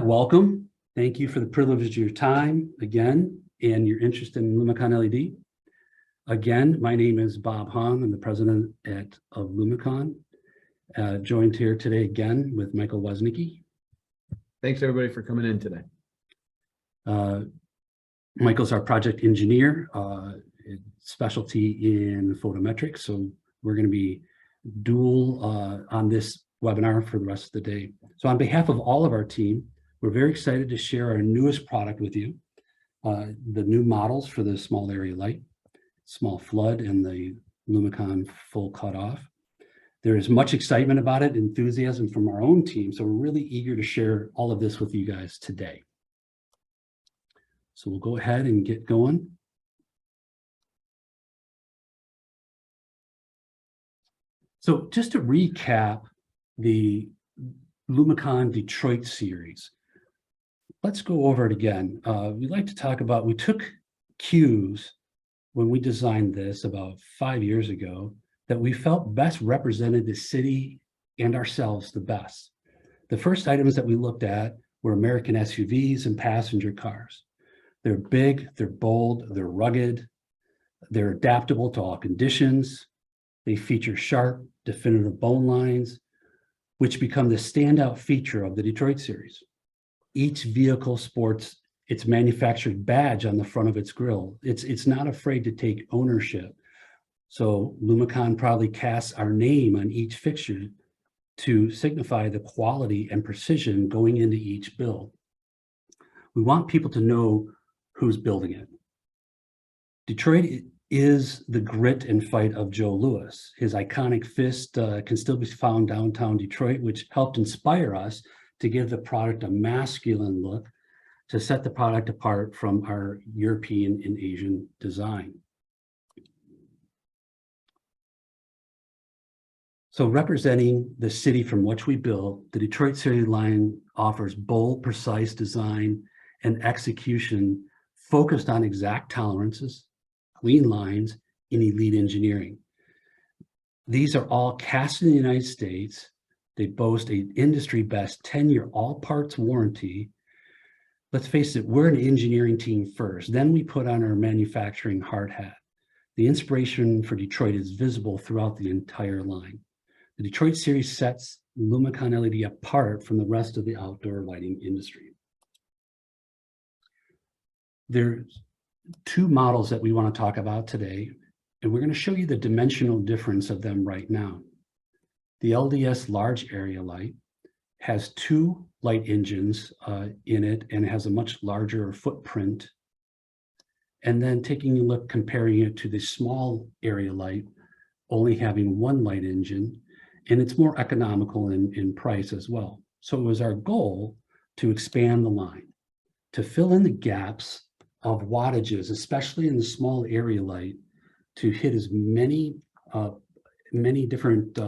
welcome. Thank you for the privilege of your time again and your interest in Lumen LED. Again, my name is Bob Hong. I'm the president of Lumen, joined here today again with Michael Woznicki. Thanks everybody for coming in today. Michael's our project engineer, specialty in photometric. So we're going to be dual on this webinar for the rest of the day. So on behalf of all of our team, we're very excited to share our newest product with you. The new models for the small area light, small flood, and the Lumen full cutoff. There is much excitement about it, enthusiasm from our own team. So we're really eager to share all of this with you guys today. So we'll go ahead and get going. So just to recap the Lumen Detroit series, let's go over it again. We'd like to talk about, we took cues when we designed this about 5 years ago that we felt best represented the city and ourselves the best. The first items that we looked at were American SUVs and passenger cars. They're big, they're bold, they're rugged, they're adaptable to all conditions. They feature sharp, definitive bone lines, which become the standout feature of the Detroit series. Each vehicle sports its manufactured badge on the front of its grille. It's not afraid to take ownership. So Lumen proudly casts our name on each fixture to signify the quality and precision going into each build. We want people to know who's building it. Detroit is the grit and fight of Joe Louis. His iconic fist can still be found downtown Detroit, which helped inspire us to give the product a masculine look to set the product apart from our European and Asian design. So representing the city from which we build, the Detroit series line offers bold, precise design and execution focused on exact tolerances, clean lines, and elite engineering. These are all cast in the United States. They boast an industry best 10-year all parts warranty. Let's face it, we're an engineering team first, then we put on our manufacturing hard hat. The inspiration for Detroit is visible throughout the entire line. The Detroit series sets Lumen LED apart from the rest of the outdoor lighting industry. There's two models that we want to talk about today, and we're going to show you the dimensional difference of them right now. The LDS large area light has two light engines in it, and it has a much larger footprint. And then taking a look, comparing it to the small area light, only having one light engine, and it's more economical in price as well. So it was our goal to expand the line, to fill in the gaps of wattages, especially in the small area light, to hit as many different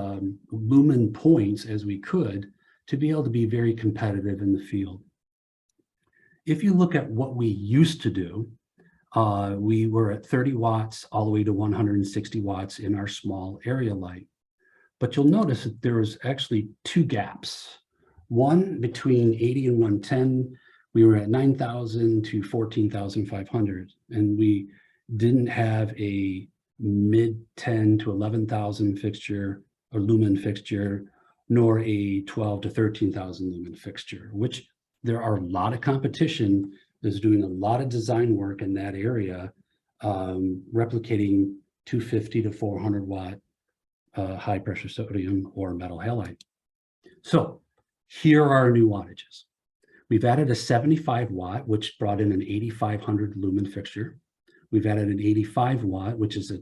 lumen points as we could to be able to be very competitive in the field. If you look at what we used to do, we were at 30 watts all the way to 160 watts in our small area light. But you'll notice that there was actually two gaps. One between 80 and 110, we were at 9,000 to 14,500, and we didn't have a mid 10 to 11,000 fixture or lumen fixture, nor a 12 to 13,000 lumen fixture, which there are a lot of competition that's doing a lot of design work in that area, replicating 250 to 400 watt high pressure sodium or metal halide. So here are our new wattages. We've added a 75 watt, which brought in an 8,500 lumen fixture. We've added an 85 watt, which is a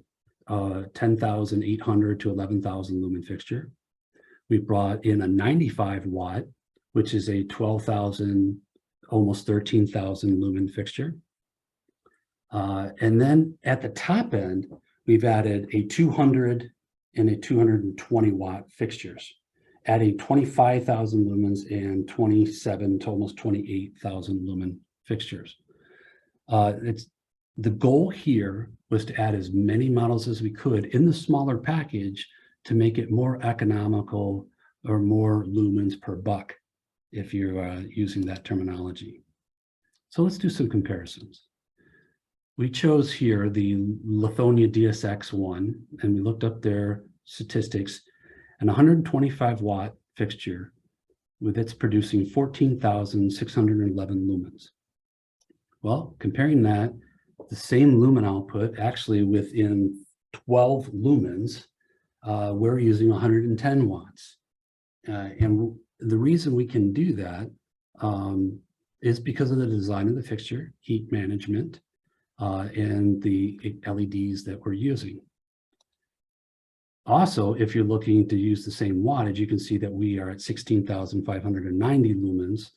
10,800 to 11,000 lumen fixture. We brought in a 95 watt, which is a 12,000, almost 13,000 lumen fixture. And then at the top end, we've added a 200 and a 220 watt fixtures, adding 25,000 lumens and 27 to almost 28,000 lumen fixtures. The goal here was to add as many models as we could in the smaller package to make it more economical or more lumens per buck. if you're using that terminology. So let's do some comparisons. We chose here the Lithonia DSX1, and we looked up their statistics. An 125 watt fixture with its producing 14,611 lumens. Well, comparing that, the same lumen output, actually within 12 lumens, we're using 110 watts. And the reason we can do that is because of the design of the fixture, heat management, and the LEDs that we're using. Also, if you're looking to use the same wattage, you can see that we are at 16,590 lumens,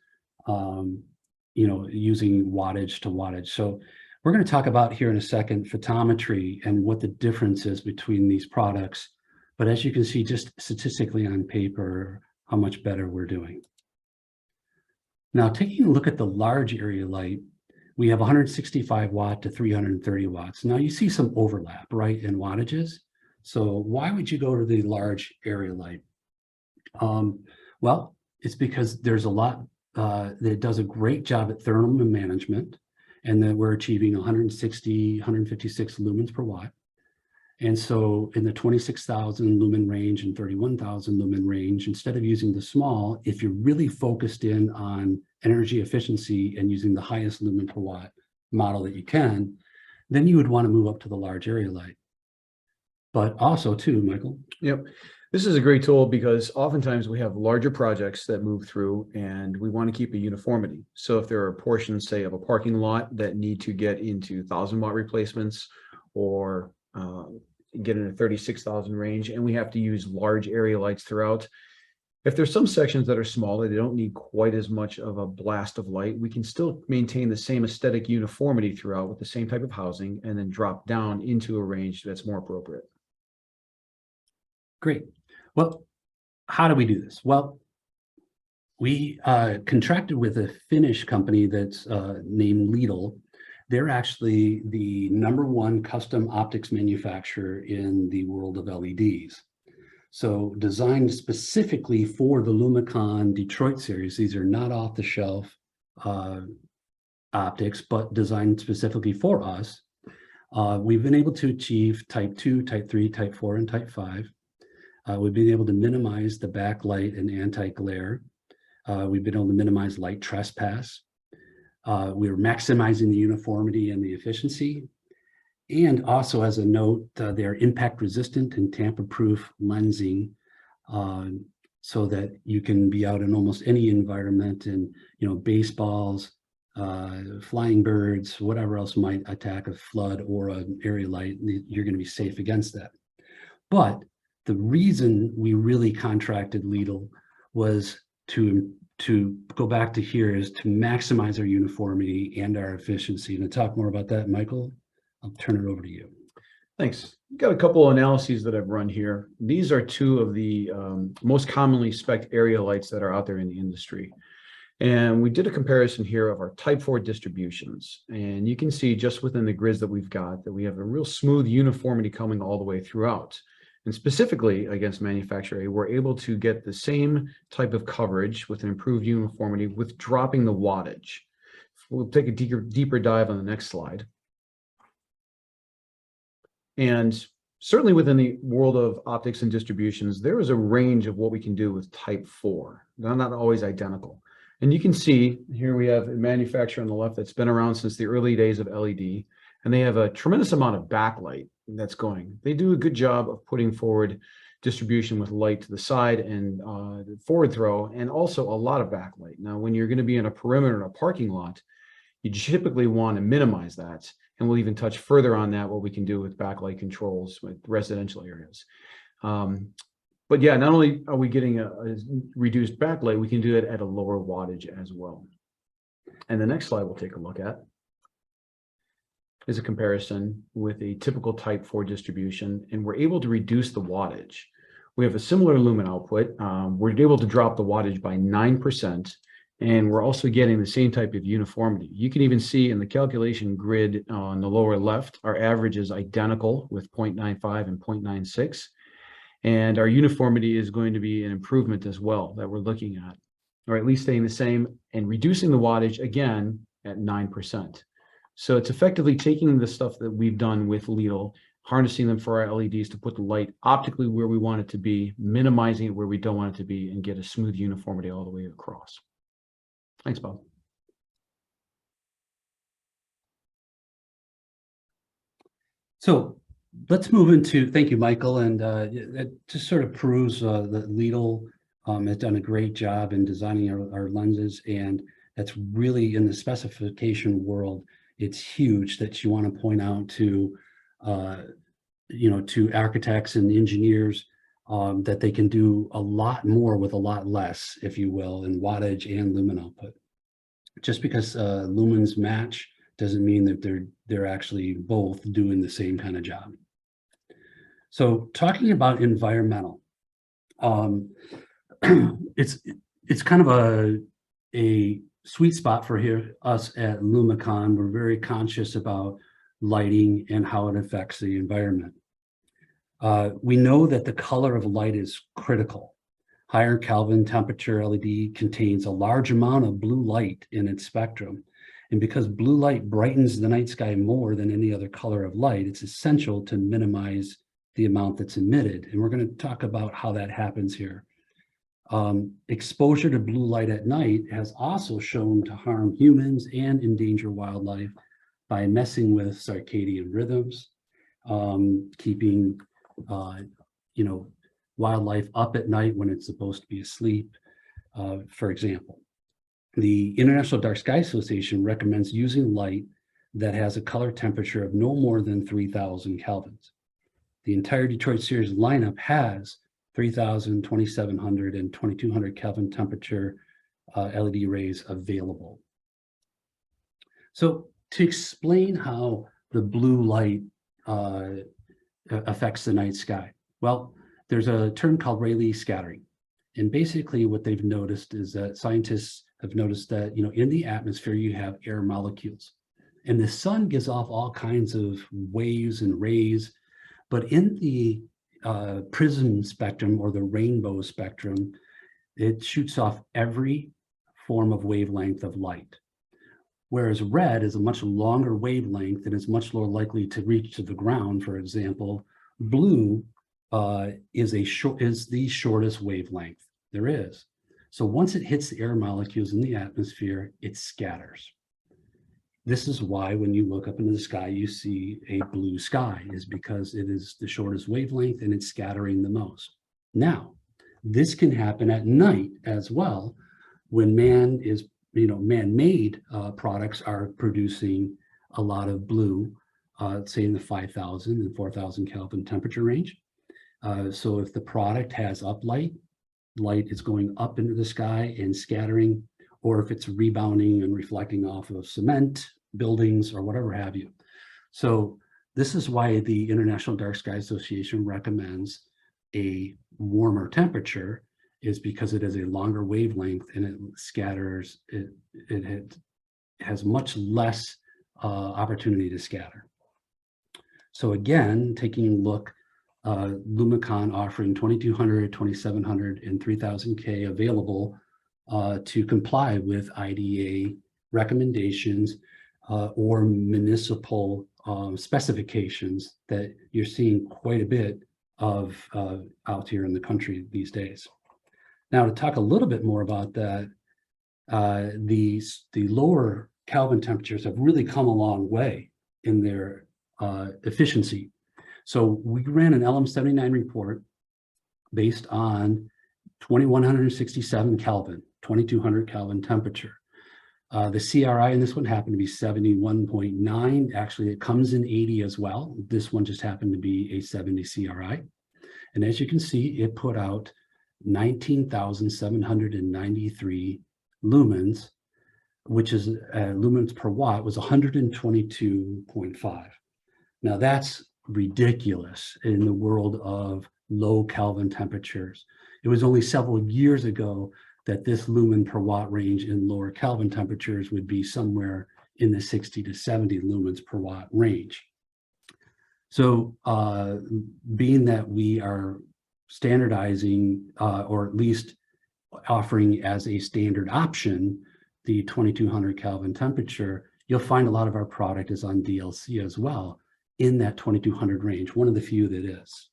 using wattage to wattage. So we're going to talk about here in a second photometry and what the difference is between these products. But as you can see, just statistically on paper, how much better we're doing. Now, taking a look at the large area light, we have 165 watt to 330 watts. Now you see some overlap, right, in wattages. So why would you go to the large area light? Well, it's because there's a lot that does a great job at thermal management, and that we're achieving 156 lumens per watt. And so in the 26,000 lumen range and 31,000 lumen range, instead of using the small, if you're really focused in on energy efficiency and using the highest lumen per watt model that you can, then you would want to move up to the large area light. But also too, Michael. Yep. This is a great tool because oftentimes we have larger projects that move through and we want to keep a uniformity. So if there are portions, say, of a parking lot that need to get into 1,000 watt replacements or get in a 36,000 range, and we have to use large area lights throughout. If there's some sections that are smaller, they don't need quite as much of a blast of light, we can still maintain the same aesthetic uniformity throughout with the same type of housing and then drop down into a range that's more appropriate. Great. Well, how do we do this? Well, we contracted with a Finnish company that's named Lidl. They're actually the #1 custom optics manufacturer in the world of LEDs. So designed specifically for the Lumicon Detroit series. These are not off-the-shelf optics, but designed specifically for us. We've been able to achieve type 2, type 3, type 4, and type 5. We've been able to minimize the backlight and anti-glare. We've been able to minimize light trespass. We're maximizing the uniformity and the efficiency. And also, as a note, they're impact resistant and tamper-proof lensing, so that you can be out in almost any environment, and baseballs, flying birds, whatever else might attack a flood or an area light, you're going to be safe against that. But the reason we really contracted Lidl was to go back to here is to maximize our uniformity and our efficiency. And to talk more about that, Michael, I'll turn it over to you. Thanks. I've got a couple of analyses that I've run here. These are two of the most commonly spec'd area lights that are out there in the industry. And we did a comparison here of our type 4 distributions. And you can see just within the grids that we've got that we have a real smooth uniformity coming all the way throughout. And specifically against manufacturer A, we're able to get the same type of coverage with an improved uniformity with dropping the wattage. We'll take a deeper dive on the next slide. And certainly within the world of optics and distributions, there is a range of what we can do with type 4. They're not always identical. And you can see here we have a manufacturer on the left that's been around since the early days of LED, and they have a tremendous amount of backlight that's going. They do a good job of putting forward distribution with light to the side and forward throw, and also a lot of backlight. Now, when you're going to be in a perimeter in a parking lot, you typically want to minimize that. And we'll even touch further on that, what we can do with backlight controls with residential areas. But yeah, not only are we getting a reduced backlight, we can do it at a lower wattage as well. And the next slide we'll take a look at is a comparison with a typical type 4 distribution, and we're able to reduce the wattage. We have a similar lumen output. We're able to drop the wattage by 9%, and we're also getting the same type of uniformity. You can even see in the calculation grid on the lower left, our average is identical with 0.95 and 0.96, and our uniformity is going to be an improvement as well that we're looking at. or at least staying the same, and reducing the wattage again at 9%. So it's effectively taking the stuff that we've done with Lidl, harnessing them for our LEDs to put the light optically where we want it to be, minimizing it where we don't want it to be, and get a smooth uniformity all the way across. Thanks, Bob. So let's move into, thank you, Michael. And it just sort of proves that Lidl has done a great job in designing our lenses. And that's really, in the specification world, it's huge that you want to point out to, to architects and engineers that they can do a lot more with a lot less, if you will, in wattage and lumen output. Just because lumens match doesn't mean that they're actually both doing the same kind of job. So talking about environmental, it's kind of a sweet spot for us at Lumicon. We're very conscious about lighting and how it affects the environment. We know that the color of light is critical. Higher Kelvin temperature LED contains a large amount of blue light in its spectrum. And because blue light brightens the night sky more than any other color of light, it's essential to minimize the amount that's emitted. And we're going to talk about how that happens here. Exposure to blue light at night has also shown to harm humans and endanger wildlife by messing with circadian rhythms, keeping wildlife up at night when it's supposed to be asleep, for example. The International Dark Sky Association recommends using light that has a color temperature of no more than 3,000 kelvins. The entire Detroit Series lineup has 3,000, 2,700, and 2,200 Kelvin temperature LED rays available. So to explain how the blue light affects the night sky, well, there's a term called Rayleigh scattering. And basically what they've noticed is that scientists have noticed that, in the atmosphere, you have air molecules. And the sun gives off all kinds of waves and rays, but in the prism spectrum or the rainbow spectrum, it shoots off every form of wavelength of light. Whereas red is a much longer wavelength and is much more likely to reach to the ground. For example, blue is the shortest wavelength there is. So once it hits the air molecules in the atmosphere, it scatters. This is why when you look up into the sky, you see a blue sky, is because it is the shortest wavelength and it's scattering the most. Now, this can happen at night as well when man-made products are producing a lot of blue, say in the 5,000 and 4,000 Kelvin temperature range. So if the product has uplight, light is going up into the sky and scattering, or if it's rebounding and reflecting off of cement, buildings, or whatever have you. So this is why the International Dark Sky Association recommends a warmer temperature, is because it has a longer wavelength and it scatters, it has much less opportunity to scatter. So again, taking a look, Lumicon offering 2,200, 2,700, and 3,000 K available to comply with IDA recommendations or municipal specifications that you're seeing quite a bit of out here in the country these days. Now, to talk a little bit more about that, the lower Kelvin temperatures have really come a long way in their efficiency. So we ran an LM79 report based on 2,167 Kelvin, 2,200 Kelvin temperature. The CRI in this one happened to be 71.9. Actually, it comes in 80 as well. This one just happened to be a 70 CRI. And as you can see, it put out 19,793 lumens, which is lumens per watt was 122.5. Now that's ridiculous in the world of low Kelvin temperatures. It was only several years ago that this lumen per watt range in lower Kelvin temperatures would be somewhere in the 60 to 70 lumens per watt range. So being that we are standardizing or at least offering as a standard option the 2200 Kelvin temperature, you'll find a lot of our product is on DLC as well in that 2200 range, one of the few that is.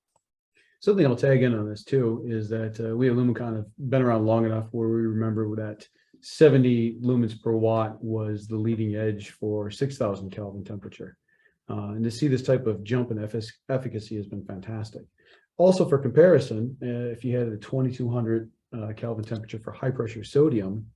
Something I'll tag in on this too is that we at Lumen have been around long enough where we remember that 70 lumens per watt was the leading edge for 6000 Kelvin temperature. And to see this type of jump in efficacy has been fantastic. Also, for comparison, if you had a 2200 Kelvin temperature for high pressure sodium,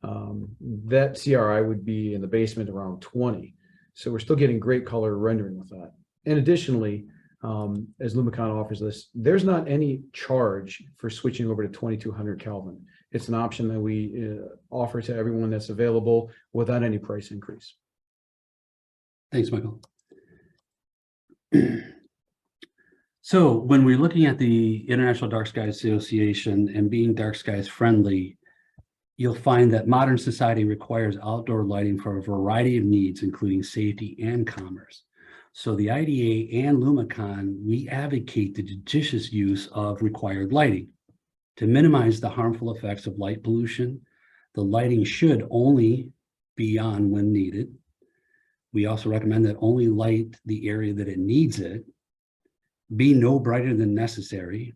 that CRI would be in the basement around 20. So we're still getting great color rendering with that. And additionally, as Lumicon offers this, there's not any charge for switching over to 2200 Kelvin. It's an option that we offer to everyone that's available without any price increase. Thanks, Michael. So when we're looking at the International Dark Skies Association and being dark skies friendly, you'll find that modern society requires outdoor lighting for a variety of needs, including safety and commerce. So the IDA and Lumicon, we advocate the judicious use of required lighting. To minimize the harmful effects of light pollution, the lighting should only be on when needed. We also recommend that only light the area that it needs it, be no brighter than necessary,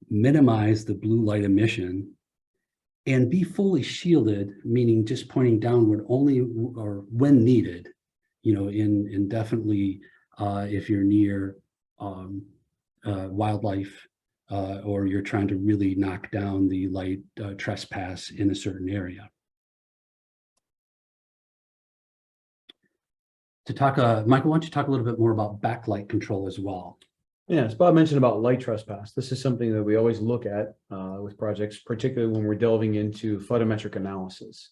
minimize the blue light emission, and be fully shielded, meaning just pointing downward only or when needed, you know, in definitely if you're near wildlife or you're trying to really knock down the light trespass in a certain area. To talk, Michael, why don't you talk a little bit more about backlight control as well? Yeah, as Bob mentioned about light trespass, this is something that we always look at with projects, particularly when we're delving into photometric analysis.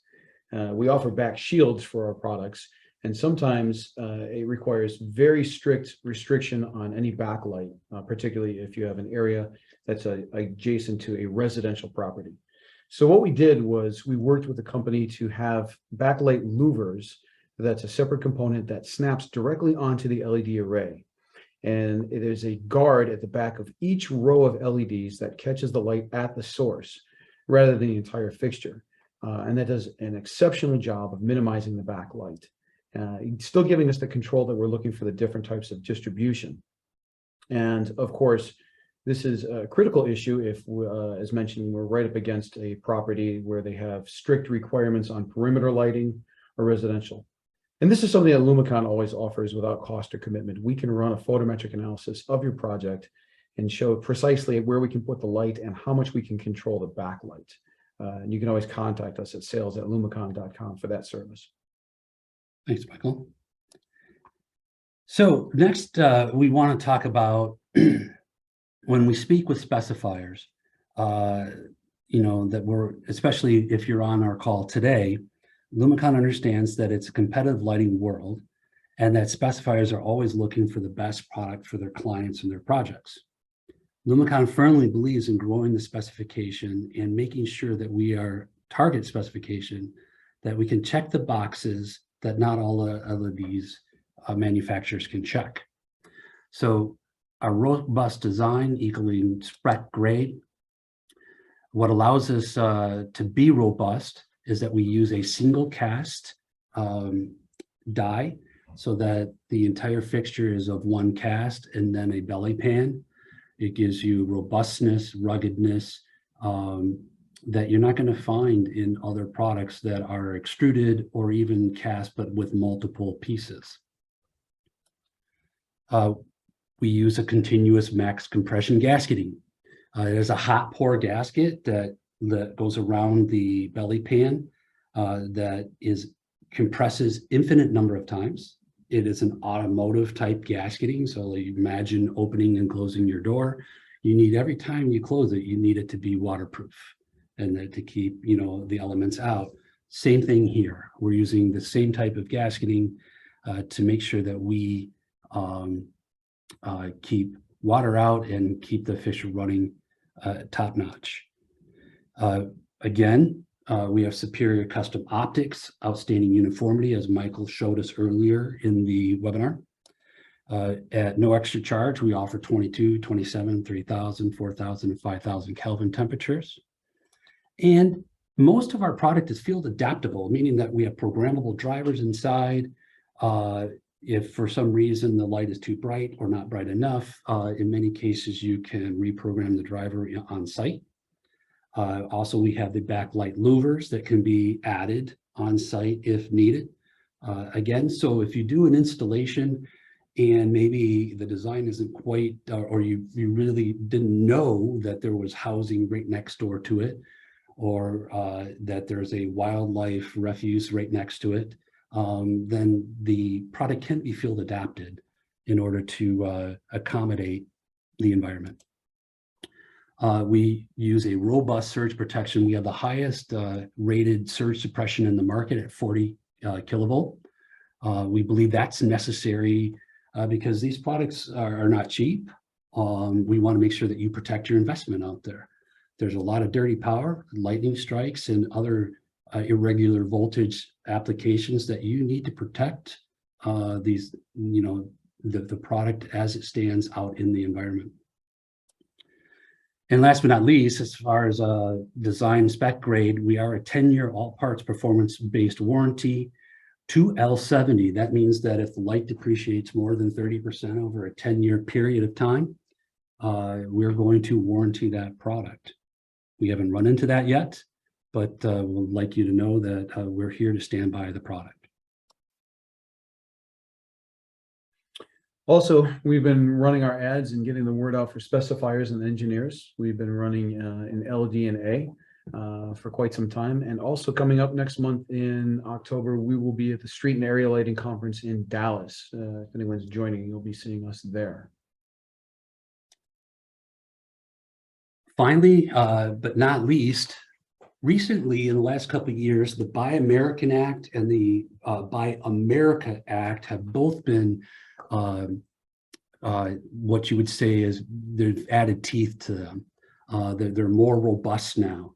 We offer back shields for our products, and sometimes it requires very strict restriction on any backlight, particularly if you have an area that's adjacent to a residential property. So what we did was we worked with a company to have backlight louvers. That's a separate component that snaps directly onto the LED array. And it is a guard at the back of each row of LEDs that catches the light at the source rather than the entire fixture. And that does an exceptional job of minimizing the backlight. Still giving us the control that we're looking for the different types of distribution. And of course, this is a critical issue if, as mentioned, we're right up against a property where they have strict requirements on perimeter lighting or residential. And this is something that Lumicon always offers without cost or commitment. We can run a photometric analysis of your project and show precisely where we can put the light and how much we can control the backlight. And you can always contact us at sales@lumicon.com for that service. Thanks, Michael. So next, we want to talk about when we speak with specifiers, you know, that we're, especially if you're on our call today, Lumicon understands that it's a competitive lighting world and that specifiers are always looking for the best product for their clients and their projects. Lumicon firmly believes in growing the specification and making sure that we are target specification, that we can check the boxes that not all of these manufacturers can check. So a robust design equaling spec grade. What allows us to be robust is that we use a single cast die so that the entire fixture is of one cast and then a belly pan. It gives you robustness, ruggedness that you're not going to find in other products that are extruded or even cast, but with multiple pieces. We use a continuous max compression gasketing. There's a hot pour gasket that goes around the belly pan that compresses infinite number of times. It is an automotive type gasketing. So you imagine opening and closing your door. You need, every time you close it, you need it to be waterproof and that to keep, you know, the elements out. Same thing here. We're using the same type of gasketing to make sure that we keep water out and keep the fixture running top notch. Again, we have superior custom optics, outstanding uniformity, as Michael showed us earlier in the webinar. At no extra charge, we offer 22, 27, 3000, 4000, and 5000 Kelvin temperatures. And most of our product is field adaptable, meaning that we have programmable drivers inside. If for some reason the light is too bright or not bright enough, in many cases you can reprogram the driver on site. Also, we have the backlight louvers that can be added on site if needed. Again, so if you do an installation and maybe the design isn't quite, or you really didn't know that there was housing right next door to it, or that there's a wildlife refuse right next to it, then the product can be field adapted in order to accommodate the environment. We use a robust surge protection. We have the highest rated surge suppression in the market at 40 kilovolt. We believe that's necessary because these products are not cheap. We want to make sure that you protect your investment out there. There's a lot of dirty power, lightning strikes, and other irregular voltage applications that you need to protect these, the product as it stands out in the environment. And last but not least, as far as design spec grade, we are a 10-year all parts performance-based warranty to L70. That means that if the light depreciates more than 30% over a 10-year period of time, we're going to warranty that product. We haven't run into that yet, but we'd like you to know that we're here to stand by the product. Also, we've been running our ads and getting the word out for specifiers and engineers. We've been running in LD&A for quite some time. And also coming up next month in October, we will be at the Street and Area Lighting Conference in Dallas. If anyone's joining, you'll be seeing us there. Finally, but not least, recently in the last couple of years, the Buy American Act and the Buy America Act have both been what you would say is they've added teeth to them. They're more robust now.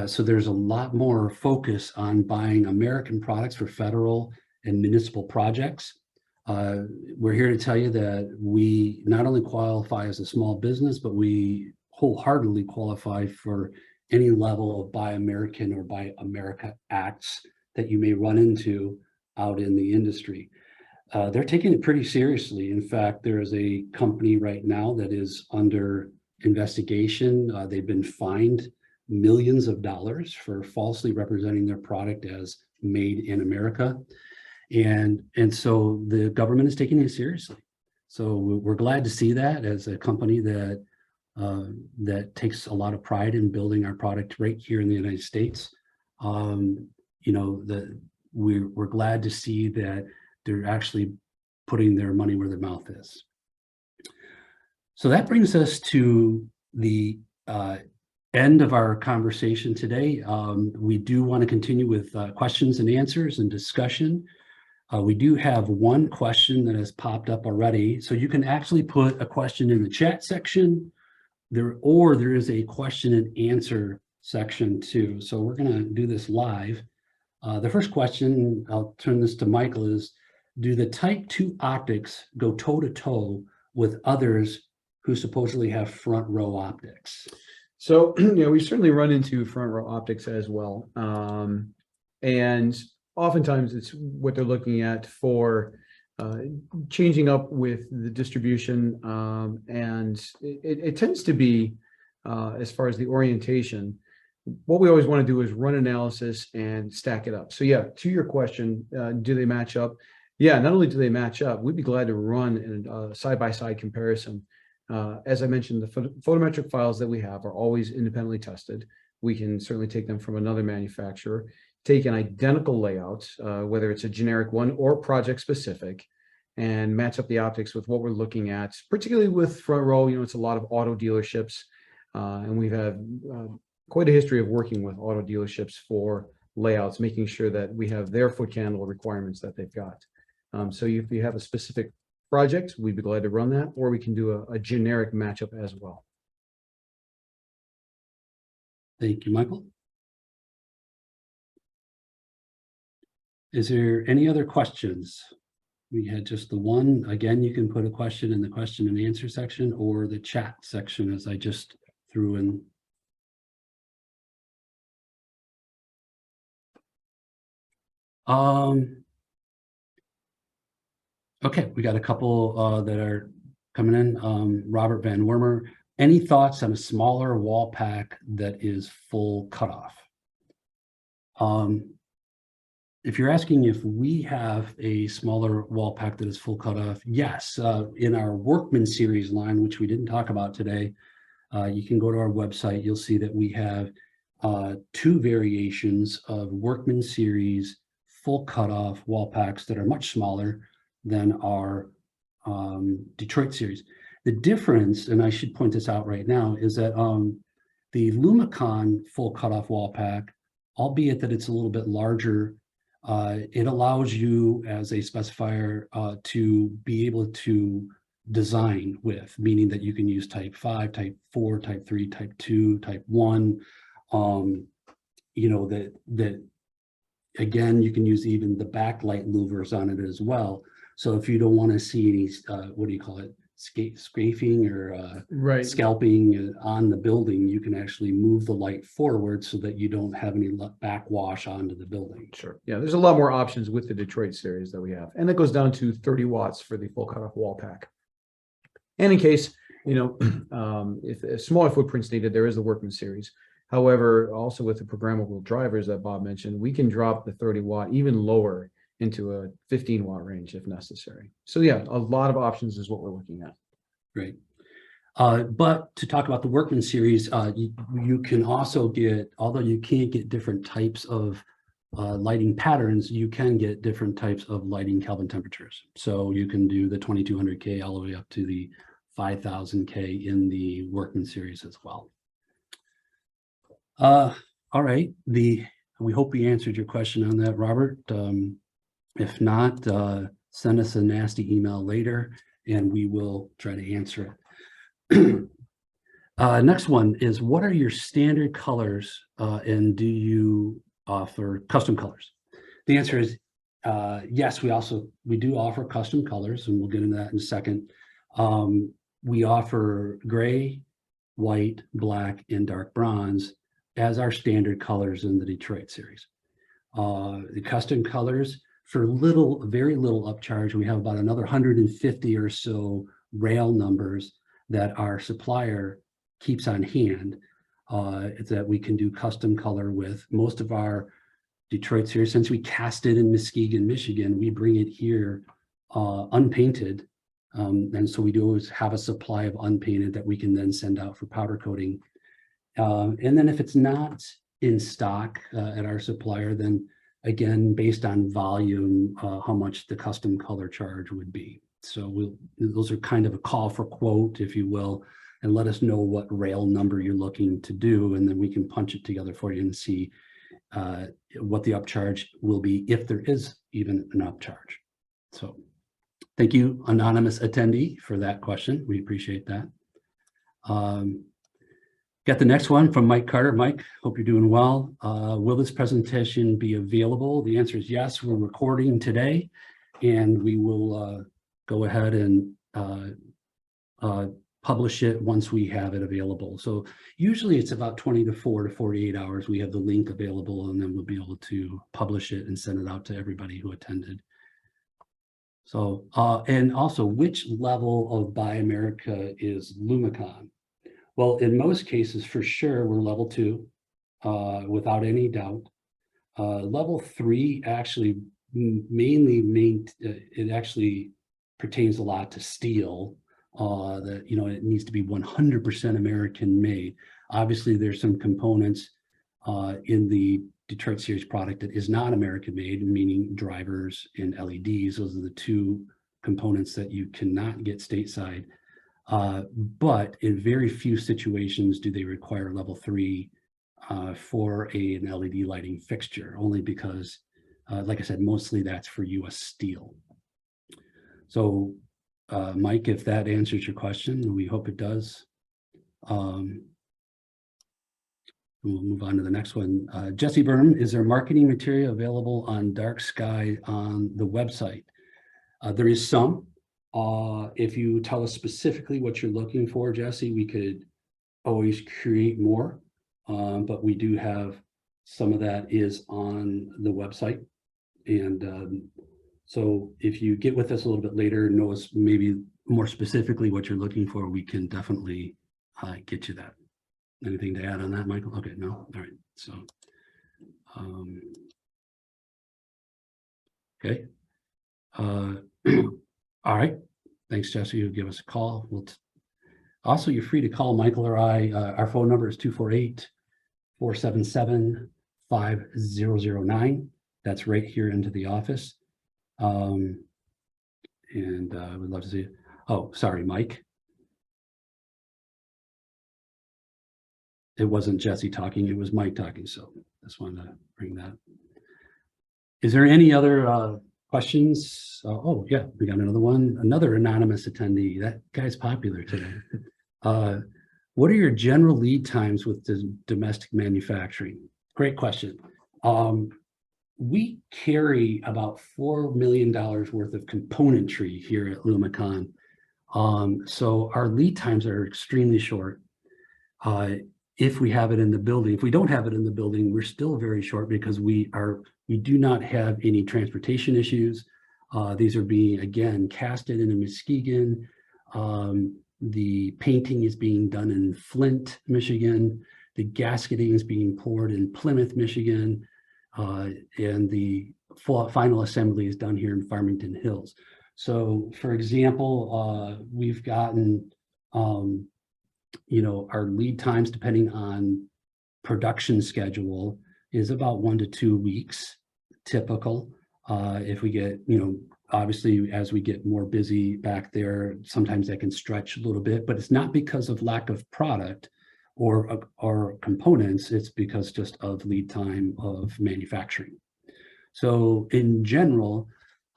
So there's a lot more focus on buying American products for federal and municipal projects. We're here to tell you that we not only qualify as a small business, but we wholeheartedly qualify for any level of Buy American or Buy America acts that you may run into out in the industry. They're taking it pretty seriously. In fact, there's a company right now that is under investigation. They've been fined millions of dollars for falsely representing their product as made in America. And so the government is taking it seriously. So we're glad to see that as a company that takes a lot of pride in building our product right here in the United States. We're glad to see that they're actually putting their money where their mouth is. So that brings us to the end of our conversation today. We do want to continue with questions and answers and discussion. We do have one question that has popped up already. So you can actually put a question in the chat section or there is a question and answer section too. So we're going to do this live. The first question, I'll turn this to Michael, is do the type 2 optics go toe-to-toe with others who supposedly have front row optics? So, we certainly run into front row optics as well. And oftentimes it's what they're looking at for changing up with the distribution. And it tends to be, as far as the orientation, what we always want to do is run analysis and stack it up. So yeah, to your question, do they match up? Yeah, not only do they match up, we'd be glad to run a side-by-side comparison. As I mentioned, the photometric files that we have are always independently tested. We can certainly take them from another manufacturer, take an identical layout, whether it's a generic one or project specific, and match up the optics with what we're looking at, particularly with front row. It's a lot of auto dealerships, and we've had quite a history of working with auto dealerships for layouts, making sure that we have their foot candle requirements that they've got. So if you have a specific project, we'd be glad to run that, or we can do a generic matchup as well. Thank you, Michael. Is there any other questions? We had just the one. Again, you can put a question in the question and answer section or the chat section as I just threw in. Okay, we got a couple that are coming in. Robert Van Wormer, any thoughts on a smaller wall pack that is full cutoff? If you're asking if we have a smaller wall pack that is full cutoff, yes. In our Workman series line, which we didn't talk about today, you can go to our website. You'll see that we have two variations of Workman series full cutoff wall packs that are much smaller than our Detroit series. The difference, and I should point this out right now, is that the Lumicon full cutoff wall pack, albeit that it's a little bit larger, it allows you as a specifier to be able to design with, meaning that you can use type 5, type 4, type 3, type 2, type 1. You know, that again, you can use even the backlight louvers on it as well. So if you don't want to see any, what do you call it, scraping or Right. scalping on the building, you can actually move the light forward so that you don't have any backwash onto the building. Sure. Yeah, there's a lot more options with the Detroit series that we have. And it goes down to 30 watts for the full cutoff wall pack. And in case, you know, if a smaller footprint's needed, there is the Workman series. However, also with the programmable drivers that Bob mentioned, we can drop the 30 watt even lower into a 15 watt range if necessary. So yeah, a lot of options is what we're looking at. Great. But to talk about the Workman series, you can also get, although you can't get different types of lighting patterns, you can get different types of lighting Kelvin temperatures. So you can do the 2200K all the way up to the 5000K in the Workman series as well. All right. We hope we answered your question on that, Robert. If not, send us a nasty email later and we will try to answer it. Next one is, what are your standard colors and do you offer custom colors? The answer is yes, we do offer custom colors, and we'll get into that in a second. We offer gray, white, black, and dark bronze as our standard colors in the Detroit series. The custom colors, for very little upcharge, we have about another 150 or so rail numbers that our supplier keeps on hand that we can do custom color with. Most of our Detroit series, since we cast it in Muskegon, Michigan, we bring it here unpainted. And so we do always have a supply of unpainted that we can then send out for powder coating. And then if it's not in stock at our supplier, then again, based on volume, how much the custom color charge would be. So those are kind of a call for quote, if you will, and let us know what rail number you're looking to do, and then we can punch it together for you and see what the upcharge will be, if there is even an upcharge. So thank you, anonymous attendee, for that question. We appreciate that. Got the next one from Mike Carter. Mike, hope you're doing well. Will this presentation be available? The answer is yes. We're recording today, and we will go ahead and publish it once we have it available. So usually it's about 24 to 48 hours. We have the link available, and then we'll be able to publish it and send it out to everybody who attended. So, and also, which level of Buy America is Lumicon? Well, in most cases, for sure, we're level 2, without any doubt. Level 3 actually it actually pertains a lot to steel. That, you know, it needs to be 100% American made. Obviously, there's some components in the Detroit series product that is not American made, meaning drivers and LEDs. Those are the two components that you cannot get stateside. But in very few situations do they require level 3 for an LED lighting fixture, only because, like I said, mostly that's for US steel. So, Mike, if that answers your question, we hope it does. We'll move on to the next one. Jesse Burnham, is there marketing material available on Dark Sky on the website? There is some. If you tell us specifically what you're looking for, Jesse, we could always create more, but we do have some of that is on the website. And so if you get with us a little bit later, know us maybe more specifically what you're looking for, we can definitely get you that. Anything to add on that, Michael? Okay, no? All right. So, okay. All right. Thanks, Jesse. You give us a call. Also, you're free to call Michael or I. Our phone number is 248-477-5009. That's right here into the office. And we'd love to see you. Oh, sorry, Mike. It wasn't Jesse talking, it was Mike talking. So just wanted to bring that. Is there any other questions? Oh, yeah, we got another one. Another anonymous attendee. That guy's popular today. What are your general lead times with the domestic manufacturing? Great question. We carry about $4 million worth of componentry here at Lumicon. So our lead times are extremely short. If we have it in the building, if we don't have it in the building, we're still very short because we do not have any transportation issues. These are being, again, casted in Muskegon. The painting is being done in Flint, Michigan. The gasketing is being poured in Plymouth, Michigan. And the final assembly is done here in Farmington Hills. So, for example, we've gotten, our lead times, depending on production schedule, is about 1 to 2 weeks, typical. If we get, obviously, as we get more busy back there, sometimes that can stretch a little bit, but it's not because of lack of product or components, it's because just of lead time of manufacturing. So in general,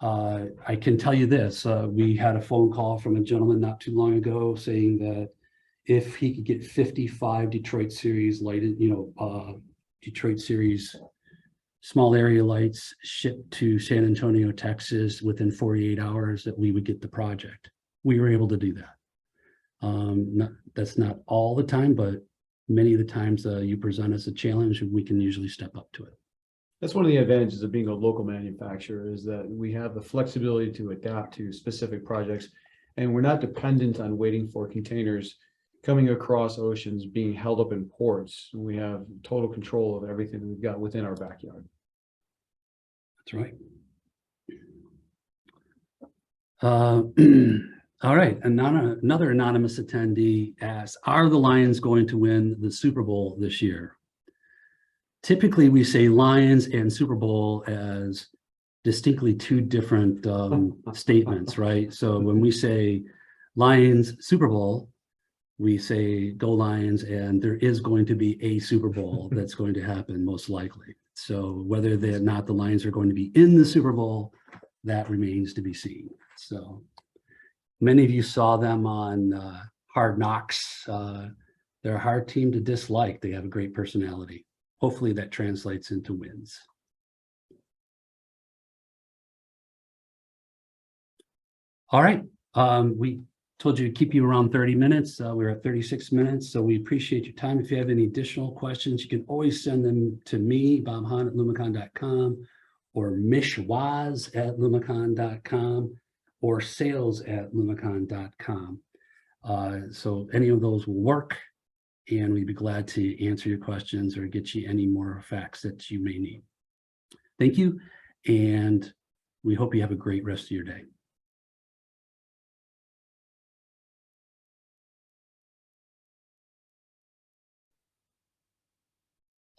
I can tell you this, we had a phone call from a gentleman not too long ago saying that if he could get 55 Detroit Series lighted, Detroit Series small area lights shipped to San Antonio, Texas within 48 hours, that we would get the project. We were able to do that. That's not all the time, but many of the times you present us a challenge, we can usually step up to it. That's one of the advantages of being a local manufacturer, is that we have the flexibility to adapt to specific projects, and we're not dependent on waiting for containers coming across oceans, being held up in ports. We have total control of everything we've got within our backyard. That's right. All right, another anonymous attendee asks, are the Lions going to win the Super Bowl this year? Typically, we say Lions and Super Bowl as distinctly two different statements, right? So when we say Lions Super Bowl, we say go Lions, and there is going to be a Super Bowl that's going to happen most likely. So whether or not the Lions are going to be in the Super Bowl, that remains to be seen. So many of you saw them on Hard Knocks. They're a hard team to dislike. They have a great personality. Hopefully that translates into wins. All right, we told you to keep you around 30 minutes. We're at 36 minutes, so we appreciate your time. If you have any additional questions, you can always send them to me, Bob Hahn at lumicon.com, or mishwaz@lumicon.com, or sales@lumicon.com. So any of those will work, and we'd be glad to answer your questions or get you any more facts that you may need. Thank you, and we hope you have a great rest of your day.